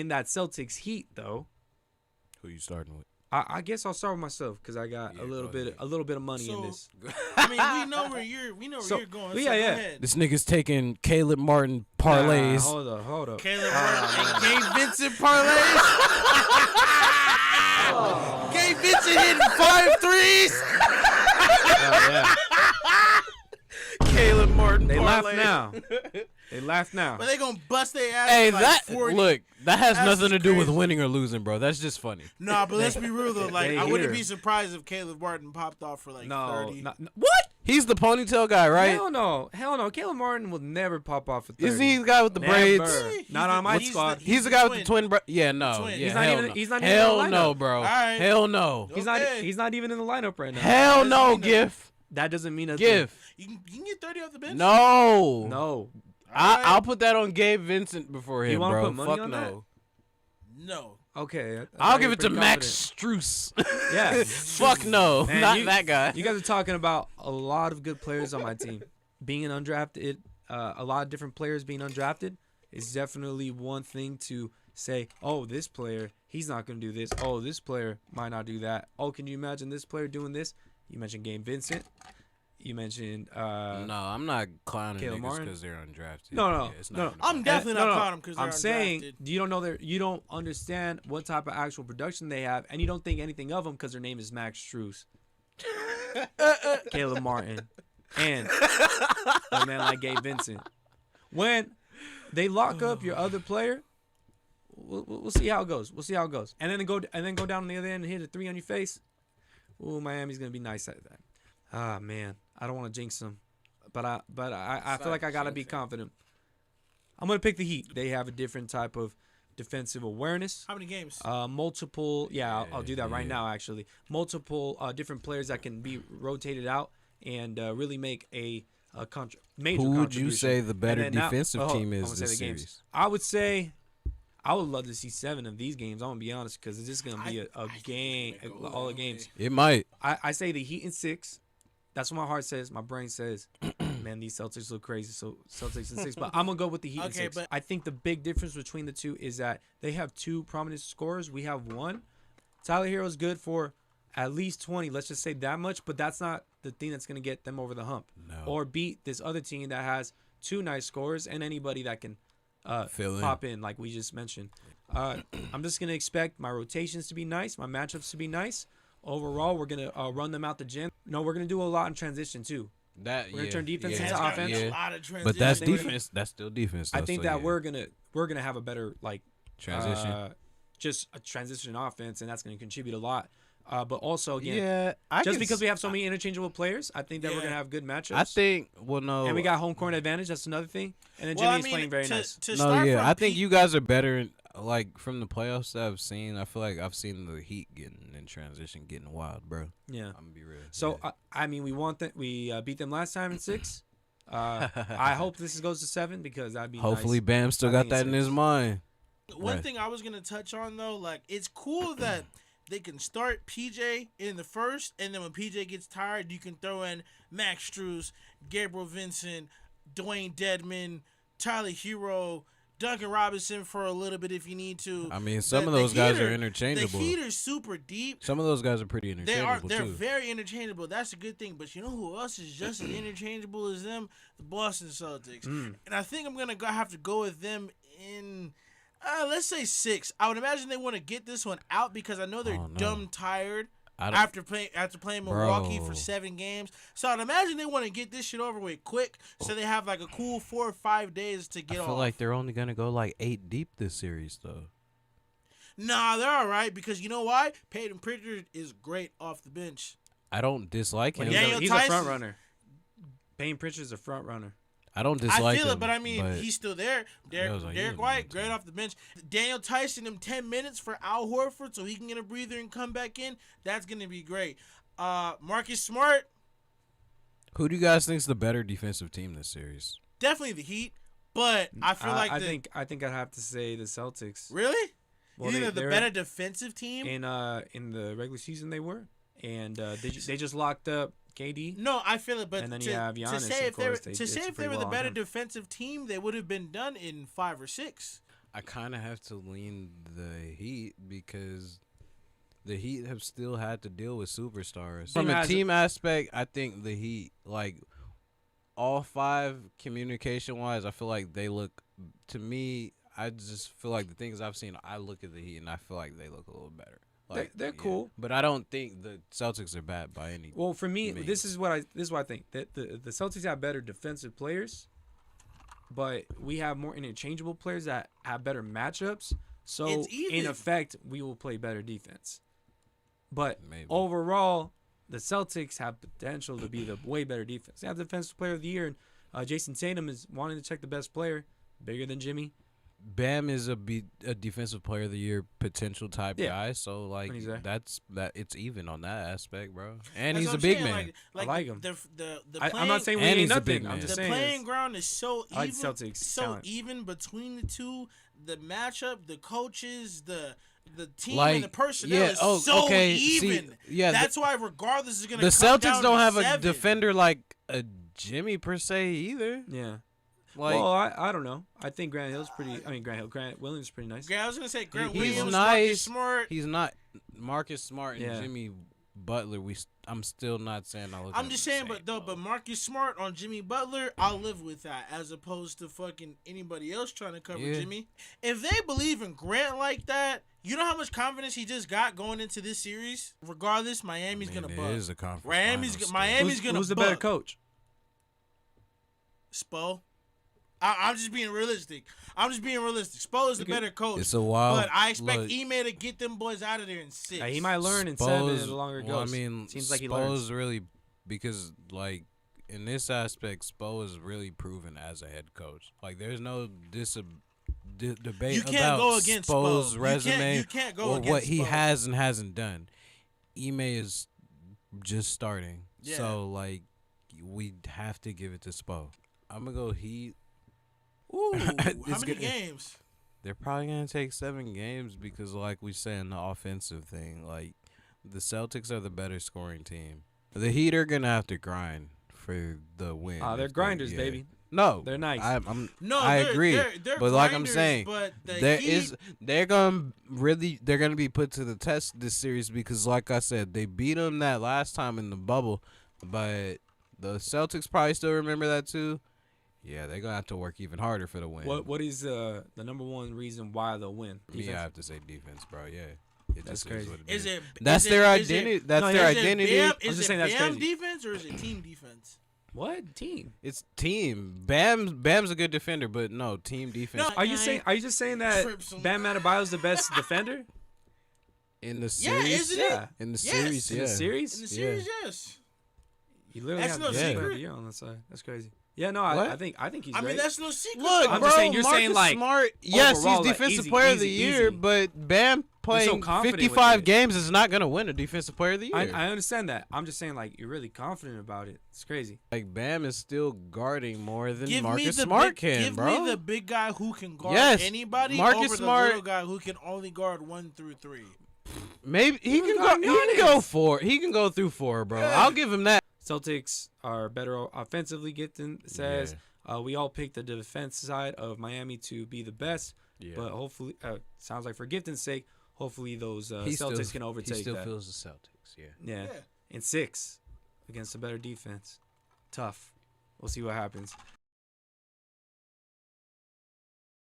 In that Celtics Heat, though, Who you starting with? I guess I'll start with myself because I got Yeah, a little go bit of money in this. I mean, we know where you're going. yeah, So yeah. Go ahead. This nigga's taking Caleb Martin parlays. Hold up. Caleb Martin, Gabe Vincent parlays. Gabe Vincent hitting 5 threes. Yeah. Caleb Martin They laugh parlay. now. They laugh now. But they gonna bust their ass. Hey, for like that 40. look, that has That's nothing to just do with crazy. winning or losing, bro. That's just funny. Nah, but let's be real though. Like, They I wouldn't here. be surprised if Caleb Martin popped off for like 30. No. What? He's the ponytail guy, right? Hell no. Caleb Martin will never pop off for 30. Is he the guy with the Never. braids? Not on my squad. He's the guy with the twin braids. Yeah, no. twin. Yeah, He's not hell even- no. he's not even in Hell the no, lineup. bro. All right. Hell no. Okay. He's not even in the lineup right now. Hell no, mean that. Gif. That doesn't mean nothing. Gif. You can get 30 off the bench. No. No. Alright. I'll put that on Gabe Vincent before him, wanna bro. put money Fuck on no. No. Okay. I I'll thought you give were it to pretty Max confident. Struess. Yeah. Fuck no. Man, Not you- that guy. You guys are talking about a lot of good players on my team. Being an undrafted, a lot of different players being undrafted is definitely one thing to say, oh, this player, he's not going to do this. Oh, this player might not do that. Oh, can you imagine this player doing this? You mentioned Gabe Vincent. You mentioned No, I'm not clowning Caleb niggas Martin? because they're undrafted. No. Yeah, it's not gonna I'm matter. definitely not caught him because I'm saying you don't know you don't understand what type of actual production they have, and you don't think anything of them because their name is Max Struess, Caleb Martin, and a man like Gabe Vincent. When they lock up your other player, we'll see how it goes. We'll see how it goes, and then go down on the other end and hit a 3 on your face. Ooh, Miami's gonna be nice at that. Ah man, I don't want to jinx them, but I feel like I gotta be confident. I'm gonna pick the Heat. They have a different type of defensive awareness. How many games? Multiple. Yeah, I'll do that right now. Actually, multiple different players that can be rotated out and really make a major. Who would you contribution. say the better And then now- defensive team I'm is gonna say this the games. series? I would say. I would love to see 7 of these games. I'm gonna be honest because it's just gonna be a game, all the games. It might. I say the Heat in 6. That's what my heart says. My brain says, man, these Celtics look crazy. So Celtics in 6. But I'm going to go with the Heat in 6. but I think the big difference between the two is that they have 2 prominent scorers. We have 1. Tyler Hero's good for at least 20. Let's just say that much. But that's not the thing that's going to get them over the hump. No. Or beat this other team that has 2 nice scorers and anybody that can Fill in. pop in, like we just mentioned. I'm just going to expect my rotations to be nice, my matchups to be nice. Overall, we're going to run them out the gym. No, we're going to do a lot in transition, too. That We're gonna turn defense Man's into got offense. a Yeah. lot of But that's transition. defense. That's still defense. I though, think so that yeah. we're gonna have a better transition. just a transition offense, and that's gonna contribute a lot. But also again, yeah, just because we have so many interchangeable players, I think that we're Yeah. gonna have good matchups. I think. Well, no. and we got home court advantage. That's another thing. And then Well, I Jimmy's mean, playing very to, nice. To No, start yeah, from I think Pete- you guys are better. Like from the playoffs that I've seen, I feel like I've seen the Heat getting in transition, getting wild, bro. Yeah. I'm gonna be real. So yeah. I mean, we beat them last time in 6. I hope this goes to 7 because that'd be Hopefully nice. Bam still I got think that it's in his mind. One Right. thing I was gonna touch on though, like it's cool that they can start PJ in the first, and then when PJ gets tired, you can throw in Max Strus, Gabriel Vincent, Dwayne Dedman, Tyler Hero, Duncan Robinson for a little bit if you need to. I mean, some The- of the those guys Heat are interchangeable. The Heat are super deep. Some of those guys are pretty They're interchangeable too. very interchangeable. That's a good thing. But you know who else is just as interchangeable as them? The Boston Celtics. And I think I'm gonna have to go with them in, let's say 6. I would imagine they want to get this one out because I know they're Oh, no. dumb tired I don't- after playing Milwaukee Bro. for 7 games. So I'd imagine they want to get this shit over with quick, so they have like a cool 4 or 5 days to I get feel off. like they're only gonna go like 8 deep this series though. Nah, they're all right because you know why? Peyton Pritchard is great off the bench. I don't dislike him. He's, Daniel he's a Tyson- front runner. Payne Pritchard's a front runner. I don't I dislike feel him. it, but I mean, he's still there. was like, Derek he's White, on great team. off the bench. Daniel Tyson, him 10 minutes for Al Horford so he can get a breather and come back in. That's going to be great. Marcus Smart, Who do you guys think is the better defensive team this series? definitely the Heat, but I feel like I think I'd have to say the Celtics. Really? Well, you think they're the they're- better defensive team? In the regular season they were, and they just locked up KD. No, I feel it, but And then to, you have to Giannis, say of if they were course, they to did say if they pretty were well the on better him. defensive team, they would have been done in 5 or 6. I kind of have to lean the Heat because the Heat have still had to deal with superstars. From a team aspect, I think the Heat, like, all five communication-wise, I feel like they look, to me, I just feel like the things I've seen, I look at the Heat and I feel like they look a little better. Like, they're cool. But I don't think the Celtics are bad by any Well, for me, means. this is what I think. That the Celtics have better defensive players, but we have more interchangeable players that have better matchups. So, It's even. in effect, we will play better defense. But Maybe. overall, the Celtics have potential to be the way better defense. They have the defensive player of the year, and Jayson Tatum is wanting to check the best player, bigger than Jimmy. Bam is a defensive player of the year potential type guy, so like When he's there. it's even on that aspect, bro. And That's he's what a I'm big saying, man. Like I like him. The I'm not saying we and ain't he's a nothing. big I'm man. just the saying playing ground is so I like even, Celtics so talent. even between the two. The matchup, the coaches, the team, Like, and the personnel yeah, is so okay, even. see, yeah, That's why, regardless, is gonna. The come Celtics down don't to have a 7. defender like a Jimmy per se either. Yeah. Like Well, I don't know. I think Grant Williams is pretty nice. I was gonna say Grant he's Williams, nice. Marcus Smart. He's not Marcus Smart and Yeah. Jimmy Butler. I'm still not saying I look. I'm just saying, but Marcus Smart on Jimmy Butler, I'll live with that as opposed to fucking anybody else trying to cover Jimmy. If they believe in Grant like that, you know how much confidence he just got going into this series. Regardless, Miami's gonna it bug. is a conference. Miami's finals gonna. Who's the bug. better coach? Spo. I'm just being realistic. Spo is the better coach. It's a wild. But I expect look, Ime to get them boys out of there in 6. He might learn in 7 the longer it goes. Well, I mean, seems like he Spo learns. is really because like in this aspect, Spo is really proven as a head coach. Like, there's no debate You can't about go against Spo's Spo. resume You can't go or against what he Spo. has and hasn't done. Ime is just starting, Yeah. so like we have to give it to Spo. I'm gonna go Heat. Ooh, how It's many gonna- games? They're probably gonna take 7 games because, like we said in the offensive thing, like the Celtics are the better scoring team. The Heat are gonna have to grind for the win. They're if they- grinders, yeah. baby. No, They're nice. I They're- agree, they're but like I'm grinders, saying, but the they're Heat, gonna be put to the test this series because, like I said, they beat them that last time in the bubble, but the Celtics probably still remember that too. Yeah, they're gonna have to work even harder for the win. What is the number one reason why they'll win? Me, I Defense? have to say defense, bro. Yeah, it That's just crazy. Is what it is it? That's is their it- is it- identity. That's no, their is it identity. Bam, I'm is just it saying that's Bam crazy. defense or is it team defense? What team? It's team. Bam's a good defender, but no team defense. No, Are you just saying that Trips him. Bam Adebayo's the best defender In the Yeah, series, isn't Yeah. it? in the Yes. series, in yeah. the series? In the series, yes. You literally That's have no the best player secret. of the year on that side. That's crazy. Yeah, no, What? I think he's I great. mean, that's no secret. Look, I'm bro, just saying, you're Marcus saying, like, Smart. Yes, overall, he's like, defensive easy, player of the easy, year, easy. but Bam playing confident with 55 it. games is not gonna win a defensive player of the year. I understand that. I'm just saying, like, you're really confident about it. It's crazy. Like Bam is still guarding more than Give me Marcus the Smart big, can, give bro. me the big guy who can guard Yes, anybody Marcus over the Smart- little guy who can only guard 1 through 3. Maybe he can go. guard He can go Giannis. 4. He can go through 4, bro. Yeah. I'll give him that. Celtics are better offensively. Gittin says we all picked the defense side of Miami to be the best, Yeah. but hopefully, sounds like for Gittin's sake, hopefully those He Celtics still, can overtake He still that. feels the Celtics. Yeah. Yeah. Yeah. In 6 against a better defense. Tough. We'll see what happens.